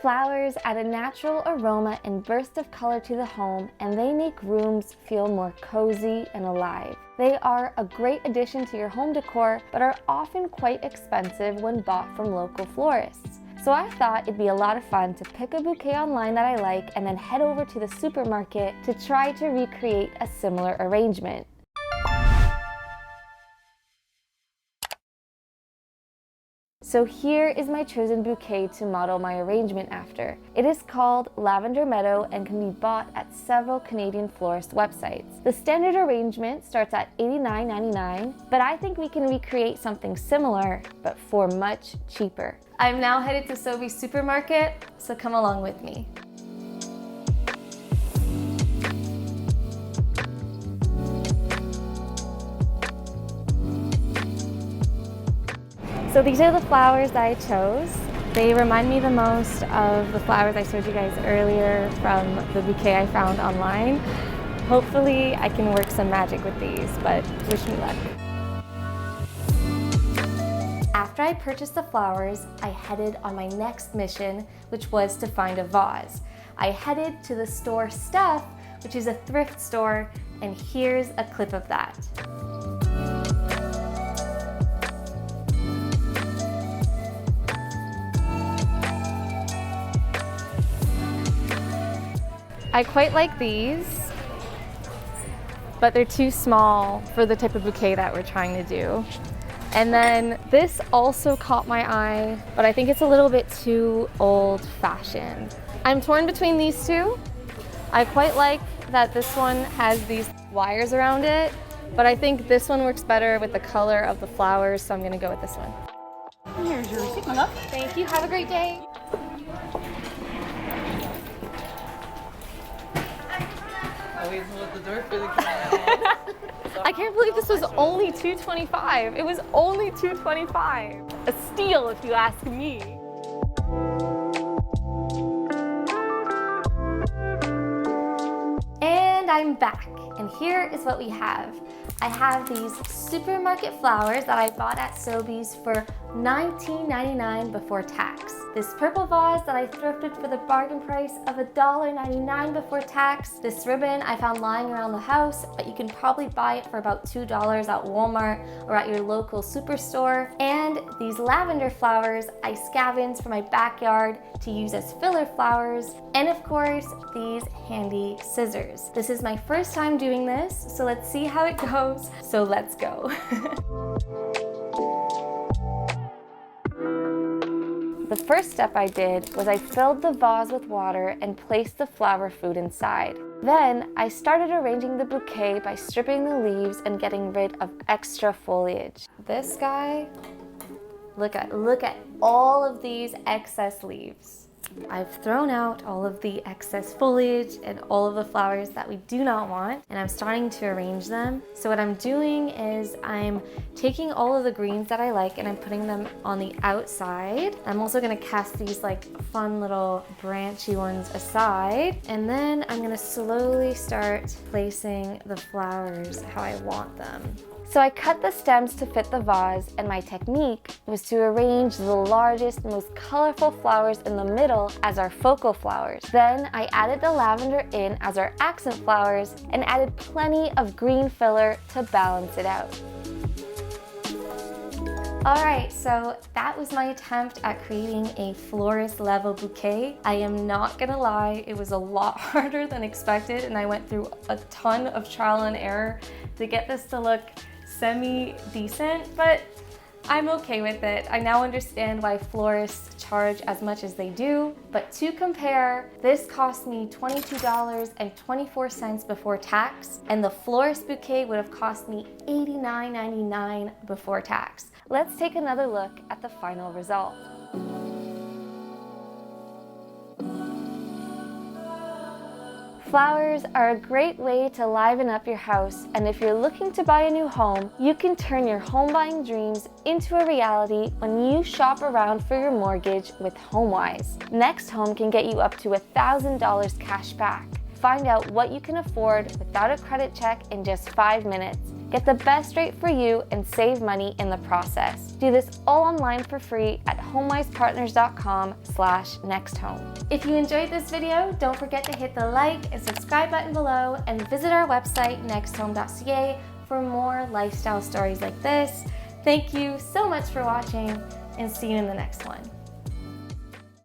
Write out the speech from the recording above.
Flowers add a natural aroma and burst of color to the home, and they make rooms feel more cozy and alive. They are a great addition to your home decor, but are often quite expensive when bought from local florists. So I thought it'd be a lot of fun to pick a bouquet online that I like and then head over to the supermarket to try to recreate a similar arrangement. So here is my chosen bouquet to model my arrangement after. It is called Lavender Meadow and can be bought at several Canadian florist websites. The standard arrangement starts at $89.99, but I think we can recreate something similar, but for much cheaper. I'm now headed to Sobeys supermarket, so come along with me. So these are the flowers that I chose. They remind me the most of the flowers I showed you guys earlier from the bouquet I found online. Hopefully I can work some magic with these, but wish me luck. After I purchased the flowers, I headed on my next mission, which was to find a vase. I headed to the store Stuff, which is a thrift store, and here's a clip of that. I quite like these, but they're too small for the type of bouquet that we're trying to do. And then this also caught my eye, but I think it's a little bit too old-fashioned. I'm torn between these two. I quite like that this one has these wires around it, but I think this one works better with the color of the flowers, so I'm gonna go with this one. Here's your receipt, my love. Thank you, have a great day. Always hold the door for the camera. I can't believe this was only $2.25. It was only $2.25. A steal if you ask me. And I'm back, and here is what we have. I have these supermarket flowers that I bought at Sobeys for $19.99 before tax. This purple vase that I thrifted for the bargain price of $1.99 before tax. This ribbon I found lying around the house, but you can probably buy it for about $2 at Walmart or at your local superstore. And these lavender flowers I scavenged from my backyard to use as filler flowers. And of course, these handy scissors. This is my first time doing this, so let's see how it goes. So let's go. The first step I did was I filled the vase with water and placed the flower food inside. Then I started arranging the bouquet by stripping the leaves and getting rid of extra foliage. This guy, look at all of these excess leaves. I've thrown out all of the excess foliage and all of the flowers that we do not want, and I'm starting to arrange them. So what I'm doing is I'm taking all of the greens that I like and I'm putting them on the outside. I'm also gonna cast these like fun little branchy ones aside, and then I'm gonna slowly start placing the flowers how I want them. So I cut the stems to fit the vase, and my technique was to arrange the largest, most colorful flowers in the middle as our focal flowers. Then I added the lavender in as our accent flowers and added plenty of green filler to balance it out. Alright, so that was my attempt at creating a florist-level bouquet. I am not gonna lie, it was a lot harder than expected, and I went through a ton of trial and error to get this to look semi-decent, but I'm okay with it. I now understand why florists charge as much as they do, but to compare, this cost me $22.24 before tax, and the florist bouquet would have cost me $89.99 before tax. Let's take another look at the final result. Flowers are a great way to liven up your house, and if you're looking to buy a new home, you can turn your home buying dreams into a reality when you shop around for your mortgage with HomeWise. Next Home can get you up to $1,000 cash back. Find out what you can afford without a credit check in just 5 minutes. Get the best rate for you and save money in the process. Do this all online for free at homewisepartners.com/nexthome. If you enjoyed this video, don't forget to hit the like and subscribe button below and visit our website nexthome.ca for more lifestyle stories like this. Thank you so much for watching and see you in the next one.